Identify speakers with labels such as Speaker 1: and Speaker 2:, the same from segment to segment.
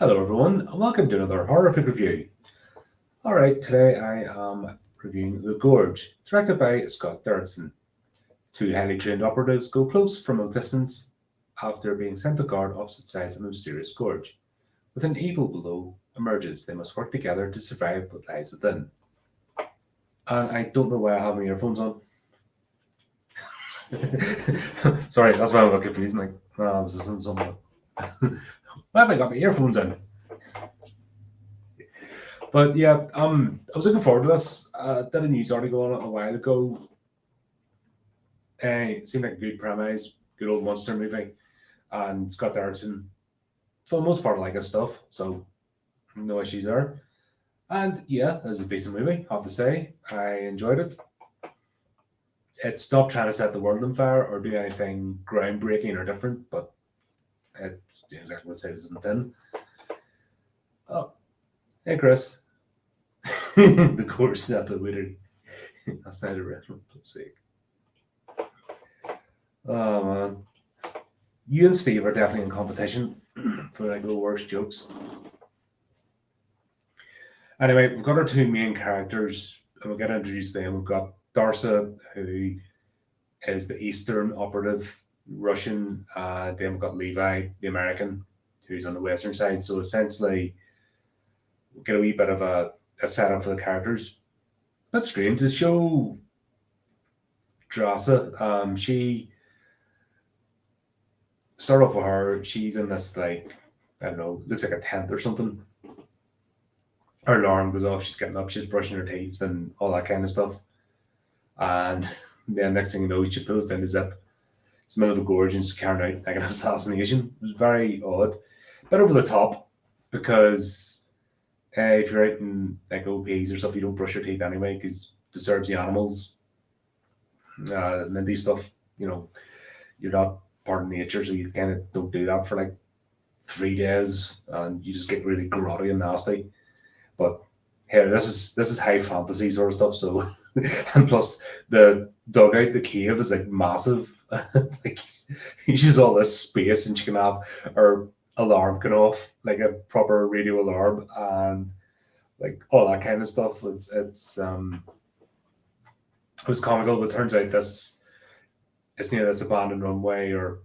Speaker 1: Hello, everyone, and welcome to another horrific review. Alright, today I am reviewing The Gorge, directed by Scott Derrickson. Two highly trained operatives go close from a distance after being sent to guard opposite sides of a mysterious gorge. With an evil below emerges, they must work together to survive what lies within. And I don't know why I have my earphones on. Sorry, that's why I'm looking confused. Like, I was listening to something. Why have I got my earphones in? But yeah, I was looking forward to this. Did a news article on it a while ago. It seemed like a good premise, good old monster movie, and Scott Derrickson, for the most part, I like his stuff, so no issues there. And yeah, it was a decent movie, I have to say. I enjoyed it. It's not trying to set the world on fire or do anything groundbreaking or different, but it's exactly what it says in the tin. Oh, hey Chris. The course after we that's not a restaurant, for sake. Oh man. You and Steve are definitely in competition for like the worst jokes. Anyway, we've got our two main characters, and we'll get introduced to them. We've got Darsa, who is the Eastern operative Russian. Then we've got Levi, the American, who's on the Western side. So essentially, we'll get a wee bit of a setup for the characters. That's strange. To show Drasa, she start off with her. She's in this like I don't know, looks like a tent or something. Her alarm goes off. She's getting up. She's brushing her teeth and all that kind of stuff. And then next thing you know, she pulls down the zip. It's the middle of a gorge and she's carrying out like an assassination. It was very odd, bit over the top because if you're out in like OPs or stuff, you don't brush your teeth anyway because it disturbs the animals. And these stuff, you're not part of nature, so you kind of don't do that for like 3 days, and you just get really grotty and nasty. But here, this is high fantasy sort of stuff. So, and plus the dugout, the cave is like massive. Like she's all this space, and she can have her alarm going off like a proper radio alarm, and like all that kind of stuff. It was comical, but it turns out this it's near this abandoned runway or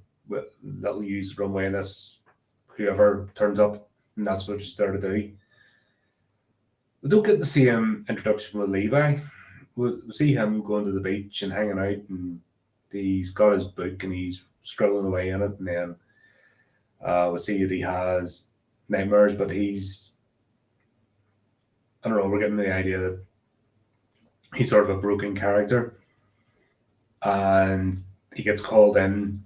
Speaker 1: little used runway, and this whoever turns up, and that's what she's there to do. We don't get the same introduction with Levi. We see him going to the beach and hanging out, and he's got his book and he's scribbling away in it. And then we see that he has nightmares, but I don't know, we're getting the idea that he's sort of a broken character. And he gets called in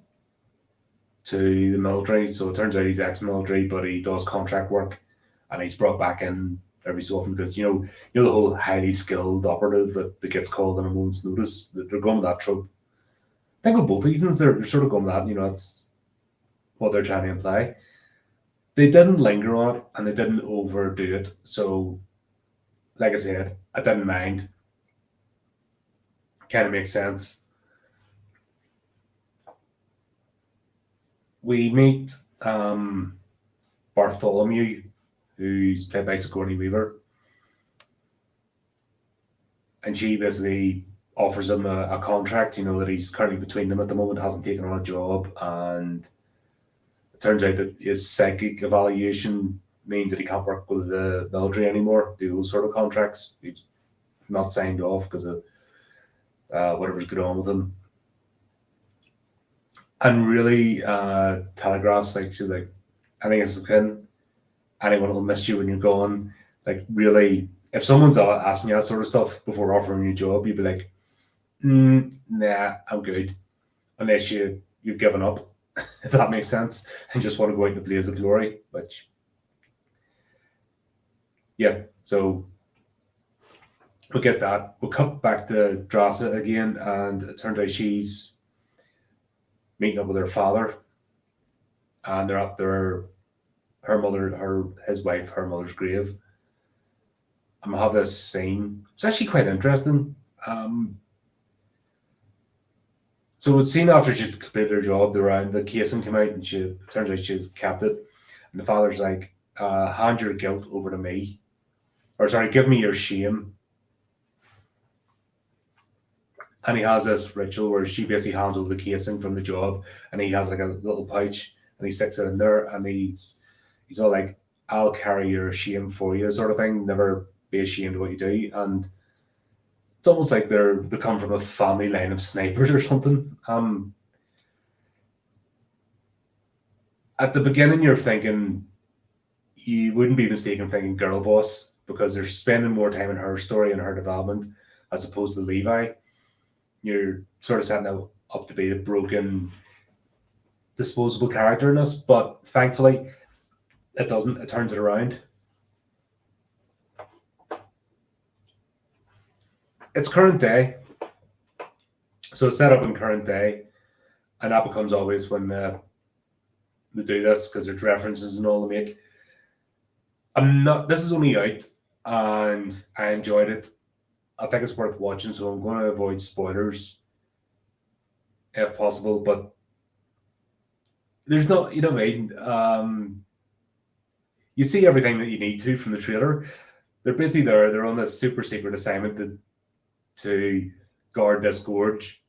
Speaker 1: to the military. So it turns out he's ex military, but he does contract work and he's brought back in every so often because the whole highly skilled operative that gets called in a moment's notice. They're going with that trope. I think with both reasons they're sort of going with that. That's what they're trying to imply. They didn't linger on it and they didn't overdo it. So, like I said, I didn't mind. Kind of makes sense. We meet Bartholomew, who's played by Sigourney Weaver, and she basically offers him a contract. That he's currently between them at the moment, hasn't taken on a job, and it turns out that his psychic evaluation means that he can't work with the military anymore, do those sort of contracts. He's not signed off because of whatever's going on with him. And really telegraphs, like, she's like, I think it's a pin. Anyone will miss you when you're gone. Like, really, if someone's asking you that sort of stuff before offering you a job, you'd be like, nah, I'm good. Unless you've given up, if that makes sense, and just want to go out in a blaze of glory, which, yeah, so we'll get that. We'll cut back to Drasa again, and it turns out she's meeting up with her father, and they're at her mother's grave. I'm gonna have this scene. It's actually quite interesting. So it's seen after she'd completed her job, the casing came out, and it turns out she's kept it. And the father's like, hand your guilt over to me, or sorry, give me your shame. And he has this ritual where she basically hands over the casing from the job, and he has like a little pouch, and he sticks it in there, and he's all like, "I'll carry your shame for you," sort of thing. Never be ashamed of what you do, and it's almost like they come from a family line of snipers or something. At the beginning, you're thinking you wouldn't be mistaken thinking girl boss because they're spending more time in her story and her development as opposed to Levi. You're sort of setting up to be the broken, disposable character in this, but thankfully, it doesn't. It turns it around. It's current day, so it's set up in current day, and that becomes obvious when they do this because there's references and all they make. I'm not. This is only out, and I enjoyed it. I think it's worth watching, so I'm going to avoid spoilers if possible. But there's not, you know what I mean. You see everything that you need to from the trailer. They're busy there. They're on this super secret assignment to guard this gorge,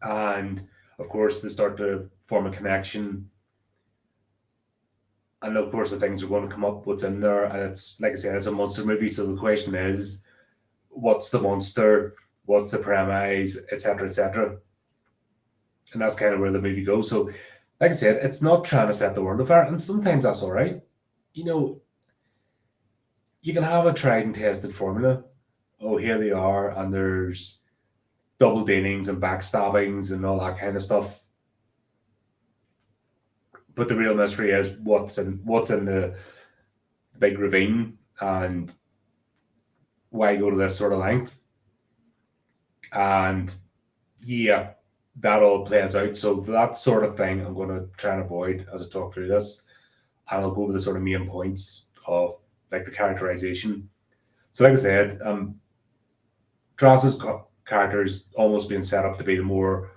Speaker 1: and of course they start to form a connection. And of course, the things are going to come up, what's in there, and it's like I said, it's a monster movie. So the question is, what's the monster? What's the premise, etc., etc. And that's kind of where the movie goes. So, like I said, it's not trying to set the world afire, and sometimes that's all right. You know, you can have a tried and tested formula. Oh, here they are, and there's double dealings and backstabbings and all that kind of stuff. But the real mystery is what's in the big ravine and why go to this sort of length. And yeah, that all plays out. So that sort of thing I'm going to try and avoid as I talk through this. And I'll go over the sort of main points of like the characterization. So like I said, Drass's character is almost being set up to be the more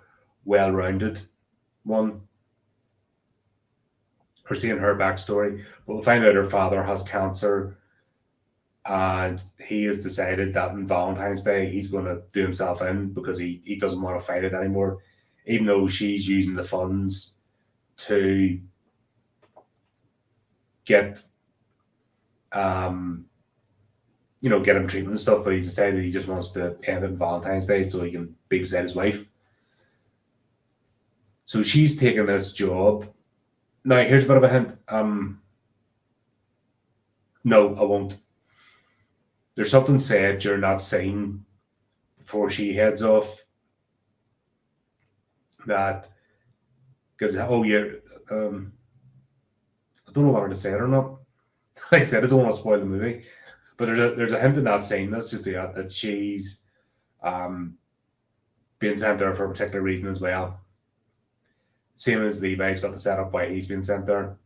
Speaker 1: well-rounded one. We're seeing her backstory, but we'll find out her father has cancer, and he has decided that on Valentine's Day he's going to do himself in because he doesn't want to fight it anymore, even though she's using the funds to get get him treatment and stuff, but he's decided he just wants to end it on Valentine's Day so he can be beside his wife. So she's taking this job. Now, here's a bit of a hint. No, I won't. There's something said during that scene before she heads off that gives, oh, yeah, I don't know whether to say it or not. Like I said, I don't want to spoil the movie, but there's a hint in that scene. That's just that she's being sent there for a particular reason as well. Same as Levi's got the setup why he's been sent there.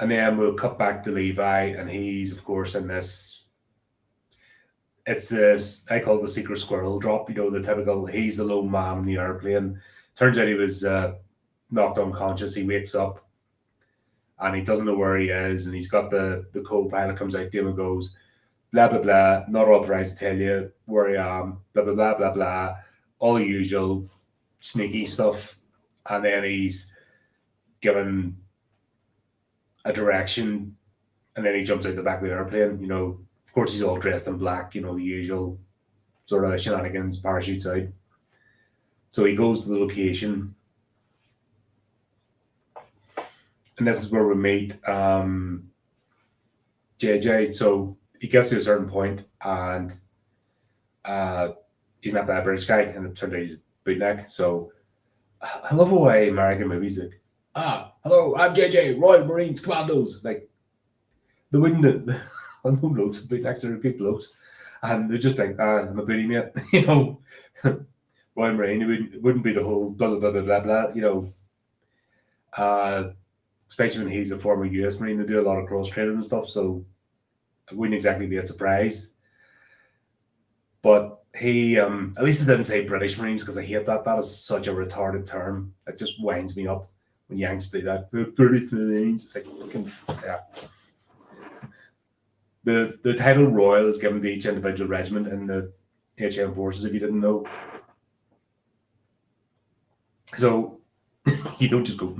Speaker 1: And then we'll cut back to Levi, and he's, of course, in this. It's this, I call it the secret squirrel drop, the typical, he's the lone man in the airplane. Turns out he was knocked unconscious. He wakes up, and he doesn't know where he is, and he's got the co-pilot comes out to him and goes, blah, blah, blah, not authorized to tell you where I am, blah, blah, blah, blah, blah. All the usual sneaky stuff. And then he's given a direction, and then he jumps out the back of the airplane. Of course, he's all dressed in black, the usual sort of shenanigans, parachutes out. So he goes to the location. And this is where we meet JJ. So he gets to a certain point, and he's met by a British guy, and it turned out he's a bootneck. So I love the way American movies like, hello, I'm JJ, Royal Marines Commandos. Like, they wouldn't, I know loads of bootnecks are good blokes, and they're just like, I'm a booty mate, Royal Marine, it wouldn't be the whole blah, blah, blah, blah, blah, especially when he's a former US Marine. They do a lot of cross training and stuff, so it wouldn't exactly be a surprise. But he, at least it didn't say British Marines, because I hate that. That is such a retarded term. It just winds me up. when Yanks do that. The 30th Marines, it's like fucking yeah. The title Royal is given to each individual regiment in the HM forces. If you didn't know, so you don't just go.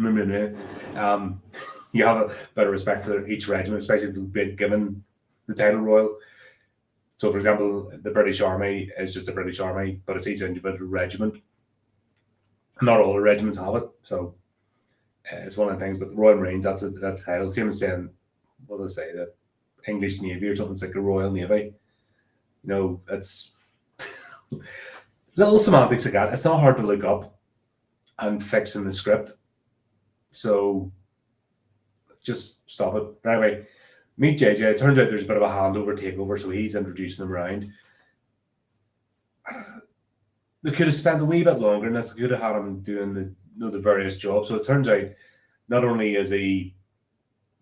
Speaker 1: You have a better respect for each regiment, especially if they've been given the title Royal. So, for example, the British Army is just the British Army, but it's each individual regiment. Not all the regiments have it, so it's one of the things. But the Royal Marines, that's that title. Same as saying, what do they say, the English Navy or something. It's like the Royal Navy. You know, it's little semantics like that. It's not hard to look up and fix in the script. So just stop it. But anyway, meet JJ. It turns out there's a bit of a handover takeover, so he's introducing them around. They could have spent a wee bit longer, and that's could have had him doing the various jobs. So it turns out not only is he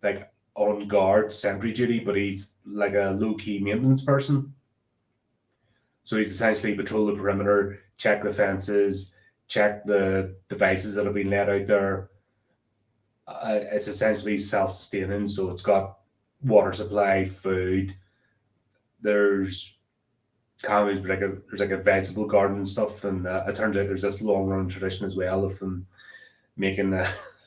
Speaker 1: like on guard sentry duty, but he's like a low key maintenance person. So he's essentially patrol the perimeter, check the fences, check the devices that have been let out there. It's essentially self-sustaining, so it's got water supply, food. There's kind of there's like a vegetable garden and stuff, and it turns out there's this long-running tradition as well of them making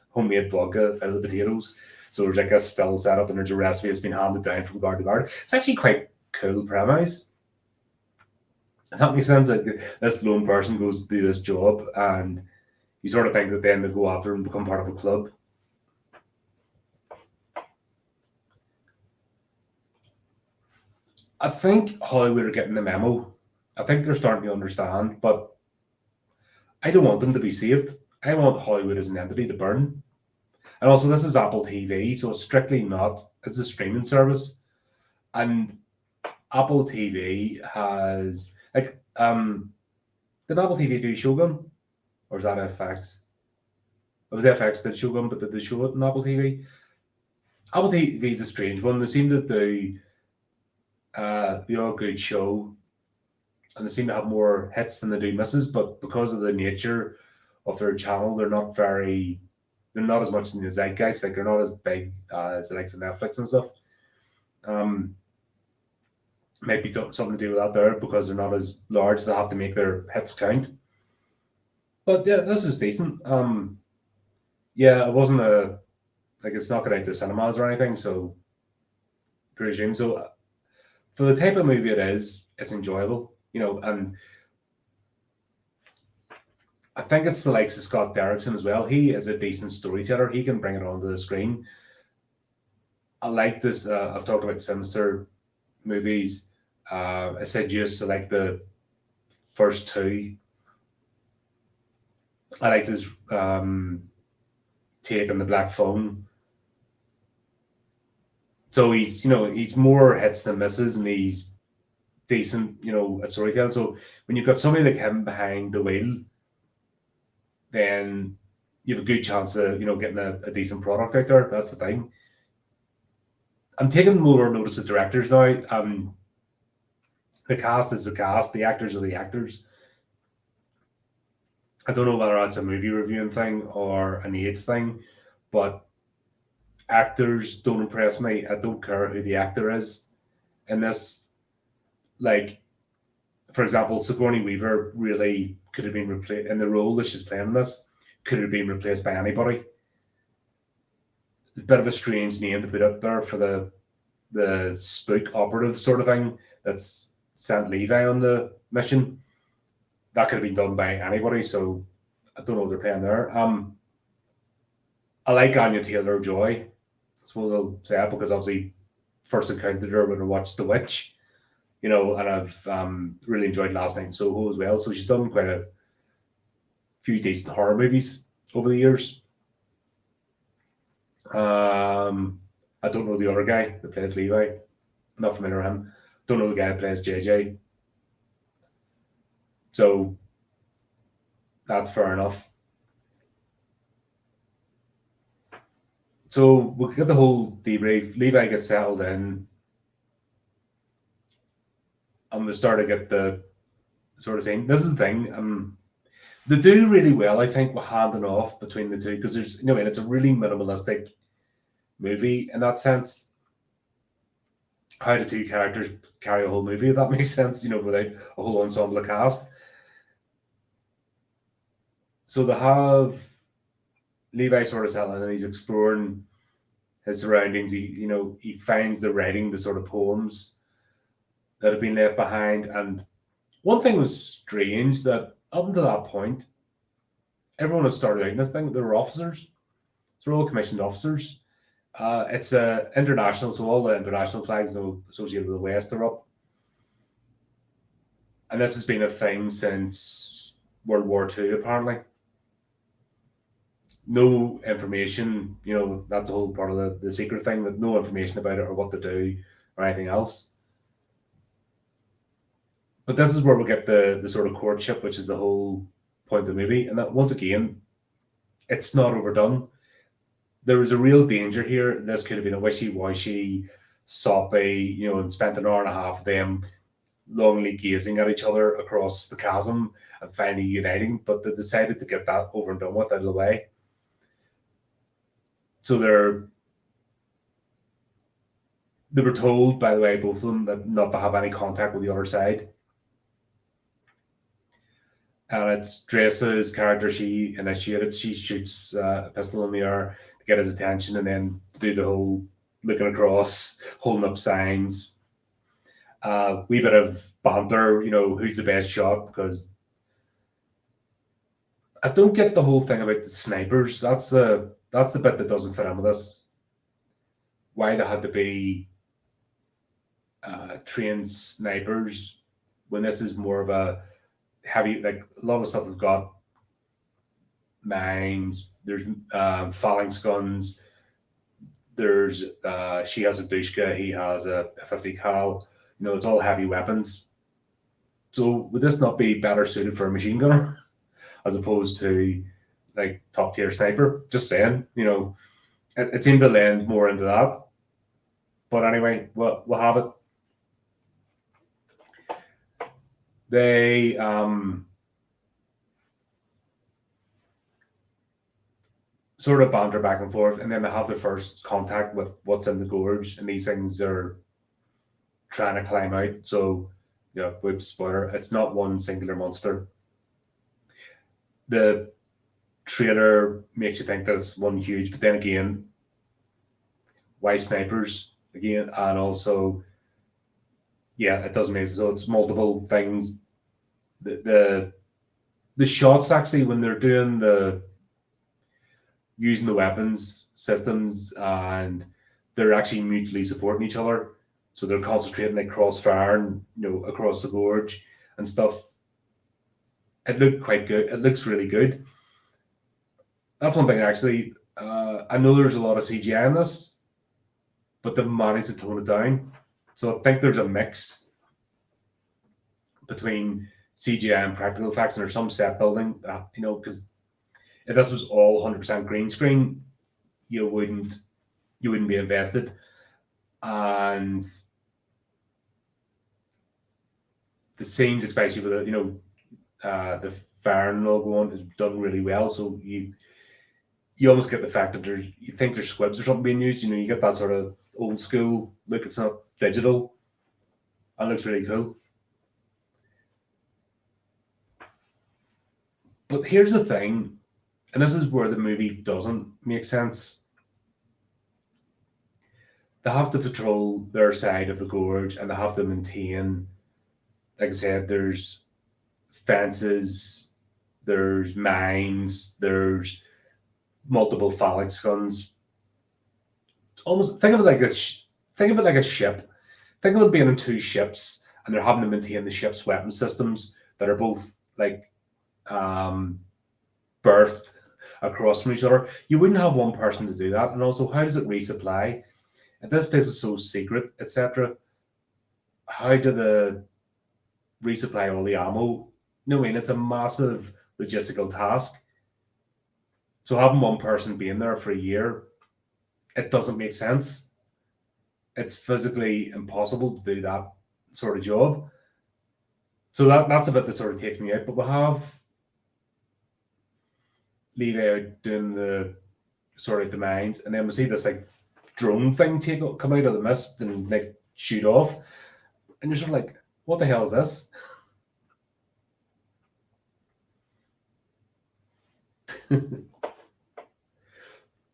Speaker 1: homemade vodka out of the potatoes. So there's like a still set up, and there's a recipe that's been handed down from guard to guard. It's actually quite cool premise. If that makes sense. Like this lone person goes to do this job, and you sort of think that then they go after and become part of a club. I think Hollywood are getting the memo. I think they're starting to understand, but I don't want them to be saved. I want Hollywood as an entity to burn. And also, this is Apple TV, so it's strictly not. It's a streaming service, and Apple TV has like did Apple TV do Shogun, or is that FX? It was FX did Shogun, but did they show it on Apple TV? Apple TV is a strange one. They seem to do the all good show, and they seem to have more hits than they do misses. But because of the nature of their channel, they're not as much in the zeitgeist. Like they're not as big as the likes of Netflix and stuff. Maybe something to do with that there because they're not as large. They have to make their hits count. But yeah, this was decent. Yeah, it wasn't it's not going out to cinemas or anything, so presume so. For the type of movie it is, it's enjoyable, you know, and I think it's the likes of Scott Derrickson as well. He is a decent storyteller. He can bring it onto the screen. I like this. I've talked about Sinister movies. Assiduous, I like the first two. I like this take on the Black Phone. So he's more hits than misses, and he's decent, at storytelling. So when you've got somebody like him behind the wheel, then you have a good chance of, getting a decent product out there. That's the thing. I'm taking more notice of directors now. The cast is the cast, the actors are the actors. I don't know whether that's a movie reviewing thing or an AIDS thing, but actors don't impress me. I don't care who the actor is in this. Like, for example, Sigourney Weaver really could have been replaced in the role that she's playing in this, could have been replaced by anybody. A bit of a strange name to put up there for the spook operative sort of thing that's sent Levi on the mission. That could have been done by anybody, so I don't know what they're playing there. I like Anya Taylor-Joy. I suppose I'll say that because obviously first encountered her when I watched The Witch, and I've really enjoyed Last Night in Soho as well. So she's done quite a few decent horror movies over the years. I don't know the other guy that plays Levi. Not familiar with him. Don't know the guy that plays JJ. So that's fair enough. So we'll get the whole debrief. Levi gets settled in. And we start to get the sort of saying, this is the thing. They do really well, I think, with handing off between the two because there's, it's a really minimalistic movie in that sense. How the two characters carry a whole movie, if that makes sense, without a whole ensemble cast. So they have Levi sort of settling and he's exploring his surroundings. He finds the writing, the sort of poems that have been left behind. And one thing was strange that up until that point, everyone has started out in this thing. They were officers. So they're all commissioned officers. It's international, so all the international flags associated with the West are up. And this has been a thing since World War II, apparently. No information, that's a whole part of the secret thing, but no information about it or what to do or anything else. But this is where we get the sort of courtship, which is the whole point of the movie. And that, once again, it's not overdone. There was a real danger here. This could have been a wishy-washy, soppy, and spent an hour and a half of them longingly gazing at each other across the chasm and finally uniting. But they decided to get that over and done with out of the way. So they were told, by the way, both of them, that not to have any contact with the other side. And it's Dresa's character, she initiated, she shoots a pistol in the air to get his attention and then do the whole looking across, holding up signs. Wee bit of banter, who's the best shot, because I don't get the whole thing about the snipers. That's the bit that doesn't fit in with this. Why they had to be trained snipers when this is more of a heavy, like a lot of stuff we've got mines, there's phalanx guns, there's she has a Dushka, he has a 50 cal, it's all heavy weapons. So would this not be better suited for a machine gunner as opposed to like top tier sniper? Just saying, it seemed to lend more into that. But anyway, we'll have it. They sort of banter back and forth, and then they have their first contact with what's in the gorge, and these things are trying to climb out. So, whoops, spoiler, it's not one singular monster. The trailer makes you think that it's one huge, but then again, why snipers again? And also, yeah, it doesn't make sense. So it's multiple things. The shots actually when they're doing using the weapons systems and they're actually mutually supporting each other. So they're concentrating like crossfire and across the gorge and stuff. It looked quite good. It looks really good. That's one thing actually. I know there's a lot of CGI in this, but they managed to tone it down. So I think there's a mix between CGI and practical effects, and there's some set building that, because if this was all 100% green screen, you wouldn't be invested. And the scenes, especially with the fire and all going, is done really well. So you almost get the fact that you think there's squibs or something being used. You get that sort of old school look. It's not digital. That looks really cool. But here's the thing, and this is where the movie doesn't make sense. They have to patrol their side of the gorge and they have to maintain, like I said, there's fences, there's mines, there's multiple phalanx guns. Almost think of it like a ship. Think of it being in two ships and they're having to maintain the ship's weapon systems that are both like birthed across from each other. You wouldn't have one person to do that. And also, how does it resupply? If this place is so secret, etc., how do they resupply all the ammo? No, I mean, it's a massive logistical task. So having one person being there for a year, it doesn't make sense. It's physically impossible to do that sort of job. So that's a bit that sort of takes me out. But we have Levi out doing the sort of the mines, and then we see this like drone thing come out of the mist and like shoot off, and you're sort of like, what the hell is this?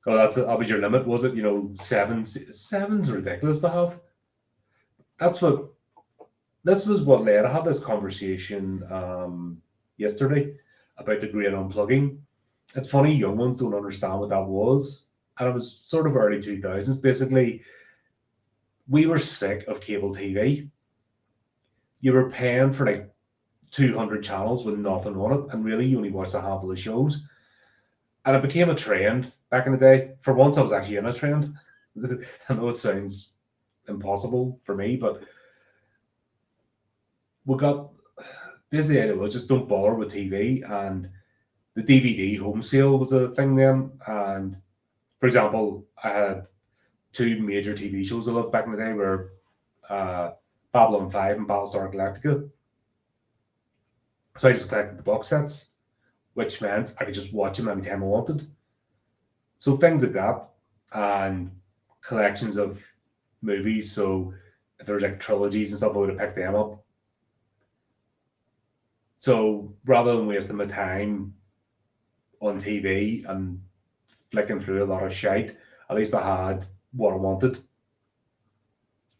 Speaker 1: Oh, that was your limit, was it? You know, seven's ridiculous to have. That's what this was what led. I had this conversation yesterday about the great unplugging. It's funny, young ones don't understand what that was. And it was sort of early 2000s. Basically, we were sick of cable TV. You were paying for like 200 channels with nothing on it, and really you only watched a handful of shows. And it became a trend back in the day. For once, I was actually in a trend. I know it sounds impossible for me, but we got basically the idea was just don't bother with TV, and the DVD home sale was a thing then. And for example, I had two major TV shows I loved back in the day were Babylon 5 and Battlestar Galactica. So I just collected the box sets, which meant I could just watch them anytime I wanted. So things like that, and collections of movies. So if there was like trilogies and stuff, I would have picked them up. So rather than wasting my time on TV and flicking through a lot of shite, at least I had what I wanted.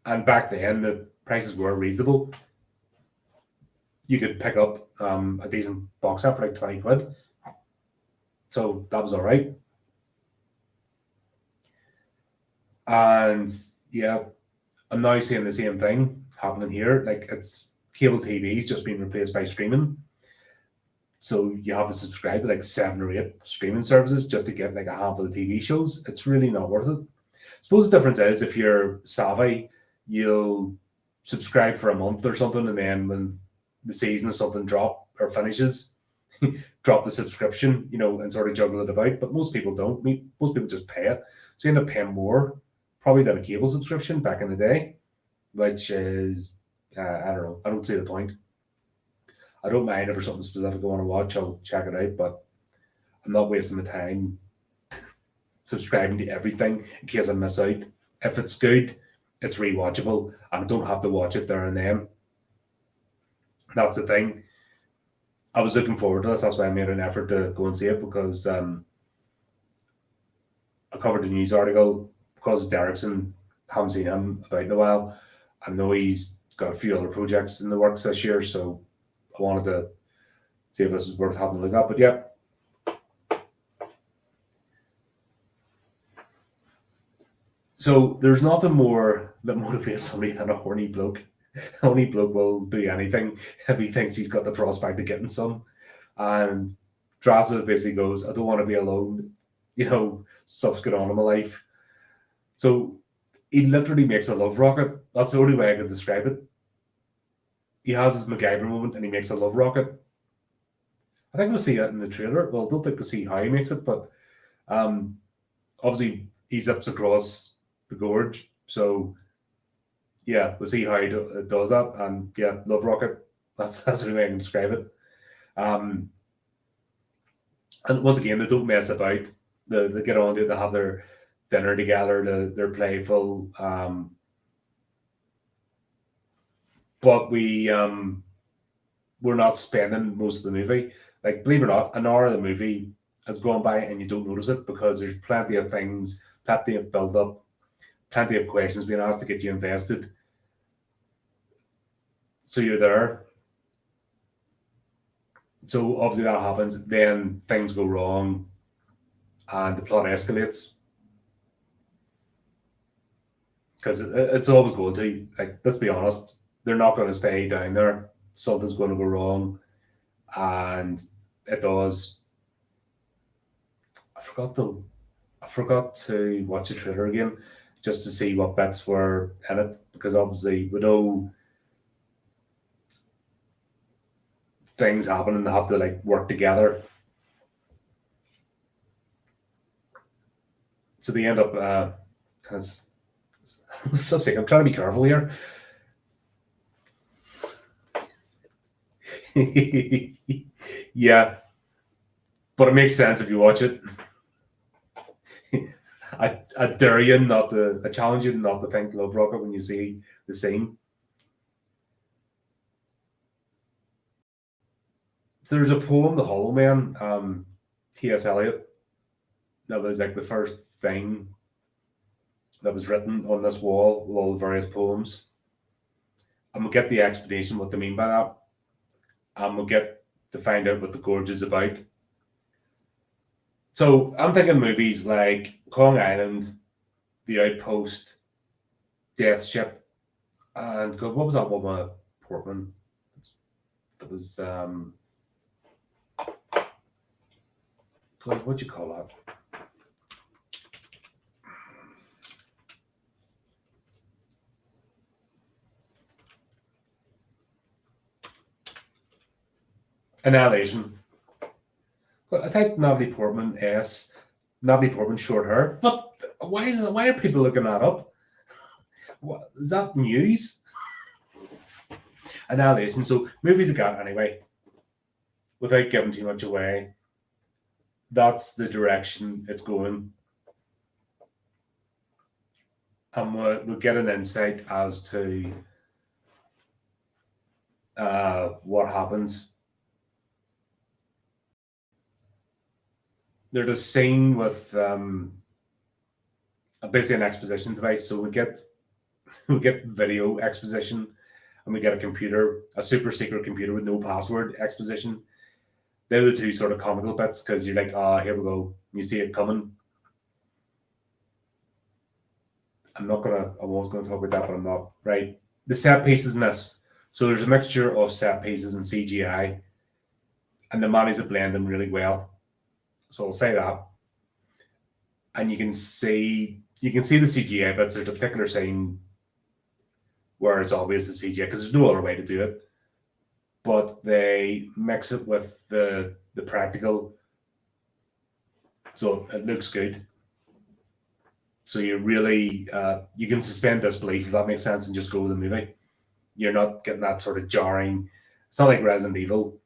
Speaker 1: And back then, the prices were reasonable. You could pick up a decent box set for like 20 quid. So that was all right. And yeah, I'm now seeing the same thing happening here. Like it's cable TV's just being replaced by streaming. So you have to subscribe to like 7 or 8 streaming services just to get like a handful of TV shows. It's really not worth it. I suppose the difference is if you're savvy, you'll subscribe for a month or something, and then when the season or something drop or finishes, drop the subscription, you know, and sort of juggle it about. But most people don't. Most people just pay it. So you end up paying more probably than a cable subscription back in the day, which is, I don't know. I don't see the point. I don't mind if there's something specific I want to watch, I'll check it out, but I'm not wasting my time subscribing to everything in case I miss out. If it's good, it's rewatchable, and I don't have to watch it there and then. That's the thing. I was looking forward to this. That's why I made an effort to go and see it, because I covered a news article because Derrickson, haven't seen him about in a while. I know he's got a few other projects in the works this year, so I wanted to see if this is worth having a look at. But yeah. So there's nothing more that motivates somebody than a horny bloke. A horny bloke will do anything if he thinks he's got the prospect of getting some. And Drasa basically goes, I don't want to be alone. You know, stuff's going on in my life. So he literally makes a love rocket. That's the only way I could describe it. He has his MacGyver moment and he makes a love rocket. I think we'll see that in the trailer. Well, I don't think we'll see how he makes it, but obviously he zips across the gorge. So yeah, we'll see how he does that. And yeah, love rocket. That's the way I can describe it. And once again, they don't mess about. They get on to it. They have their dinner together. They're playful. But we're not spending most of the movie. Like, believe it or not, an hour of the movie has gone by and you don't notice it because there's plenty of things, plenty of build up, plenty of questions being asked to get you invested. So you're there. So obviously that happens. Then things go wrong and the plot escalates. Because it's always going to. Like, let's be honest, they're not going to stay down there. Something's going to go wrong. And it does. I forgot to watch the trailer again just to see what bits were in it, because obviously we know things happen and they have to like work together. So they end up because I'm trying to be careful here. Yeah. but it makes sense if you watch it. I dare you not to, I challenge you not to think Love Rocket when you see the scene. So there's a poem, The Hollow Man, T.S. Eliot, that was like the first thing that was written on this wall with all the various poems. And we'll get the explanation what they mean by that. And we'll get to find out what the Gorge is about. So I'm thinking movies like Kong Island, The Outpost, Death Ship, and God, what was that one with Portman? That was what'd you call that? Annihilation. But I typed Natalie Portman S. Natalie Portman short hair. But why is it? Why are people looking that up? What, is that news? Annihilation. So movies I got anyway. Without giving too much away, that's the direction it's going. And we'll get an insight as to what happens. There's a scene with basically an exposition device. So we get video exposition, and we get a super secret computer with no password exposition. They're the two sort of comical bits because you're like, here we go. You see it coming. I was gonna talk about that, but I'm not. Right. The set pieces in this. So there's a mixture of set pieces and CGI, and they manage to blend them really well. So I'll say that. And you can see the CGI bits. There's a particular scene where it's obvious the CGI because there's no other way to do it. But they mix it with the practical, so it looks good. So you really you can suspend disbelief, if that makes sense, and just go with the movie. You're not getting that sort of jarring. It's not like Resident Evil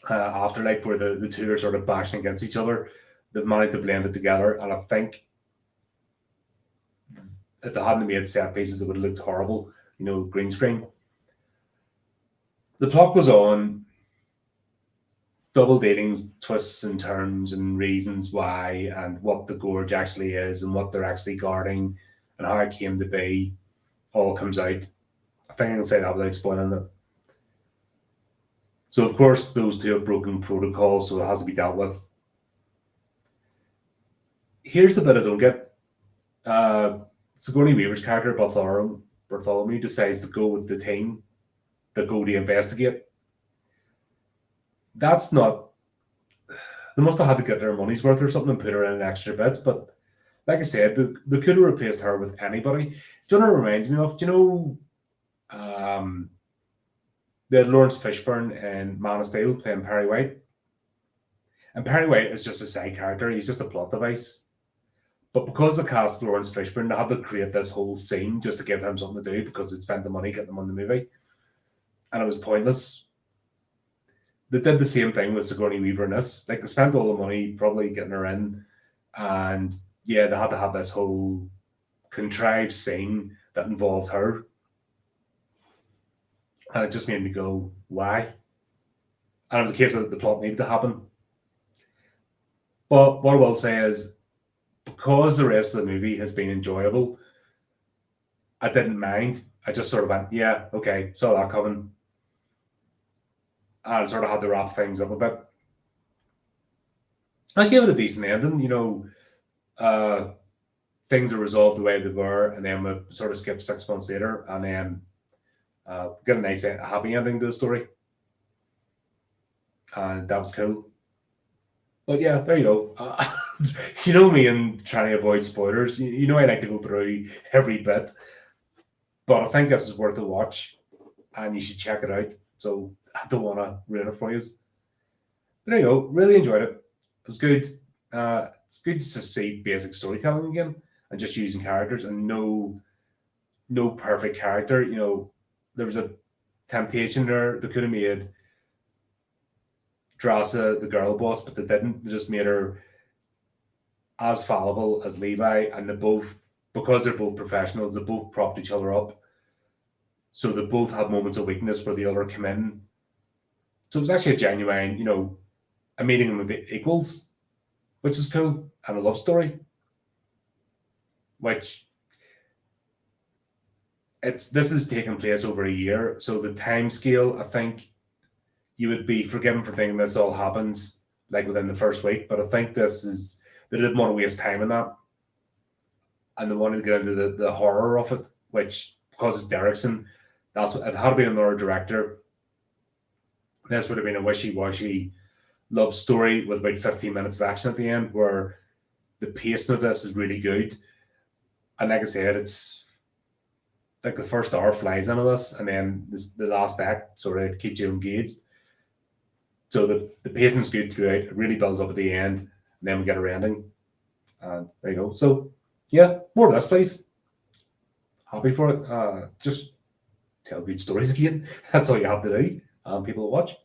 Speaker 1: Afterlife where the two are sort of bashing against each other. They've managed to blend it together, and I think if they hadn't made set pieces, it would have looked horrible. Green screen. The plot goes on, double dealings, twists and turns, and reasons why, and what the Gorge actually is, and what they're actually guarding, and how it came to be, all comes out. I think I can say that without spoiling it. So, of course, those two have broken protocol, so it has to be dealt with. Here's the bit I don't get. Sigourney Weaver's character, Bartholomew, decides to go with the team that go to investigate. That's not. They must have had to get their money's worth or something and put her in extra bits. But like I said, they could have replaced her with anybody. Do you know what it reminds me of? Do you know they had Lawrence Fishburne in Man of Steel playing Perry White? And Perry White is just a side character. He's just a plot device. But because they cast Lawrence Fishburne, they had to create this whole scene just to give him something to do because they'd spent the money getting him on the movie. And it was pointless. They did the same thing with Sigourney Weaver in this. Like, they spent all the money probably getting her in. And yeah, they had to have this whole contrived scene that involved her. And it just made me go, why? And it was a case that the plot needed to happen. But what I will say is, because the rest of the movie has been enjoyable, I didn't mind. I just sort of went, yeah, okay, saw that coming. And I sort of had to wrap things up a bit. I gave it a decent ending, things are resolved the way they were, and then we sort of skip 6 months later, and then get a nice happy ending to the story. And that was cool. But yeah, there you go. You know me and trying to avoid spoilers. You know I like to go through every bit. But I think this is worth a watch, and you should check it out. So I don't want to ruin it for you. But there you go. Really enjoyed it. It was good. It's good to see basic storytelling again, and just using characters, and no perfect character. There was a temptation there. They could have made Drasa the girl boss, but they didn't. They just made her as fallible as Levi, and they both, because they're both professionals, they both propped each other up. So they both had moments of weakness where the other came in. So it was actually a genuine, a meeting with equals, which is cool, and a love story. Which this is taking place over a year, so the time scale, I think you would be forgiven for thinking this all happens like within the first week, but I think they didn't want to waste time in that, and they wanted to get into the horror of it, which, because it's Derrickson, that's what, if it had been another director, this would have been a wishy-washy love story with about 15 minutes of action at the end, where the pacing of this is really good. And like I said, it's like the first hour flies into this, and then the last act sort of keeps you engaged. So the pacing's good throughout. It really builds up at the end, and then we get a ending. And there you go. So yeah, more of this, please. Happy for it. Just tell good stories again. That's all you have to do. People will watch.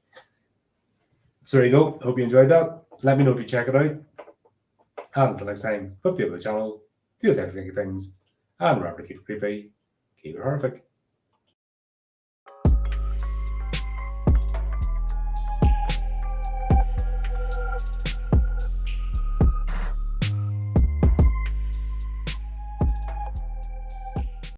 Speaker 1: So there you go. Hope you enjoyed that. Let me know if you check it out. And until next time, hope you have the channel. Do the technical things. And remember to keep it creepy, keep it horrific.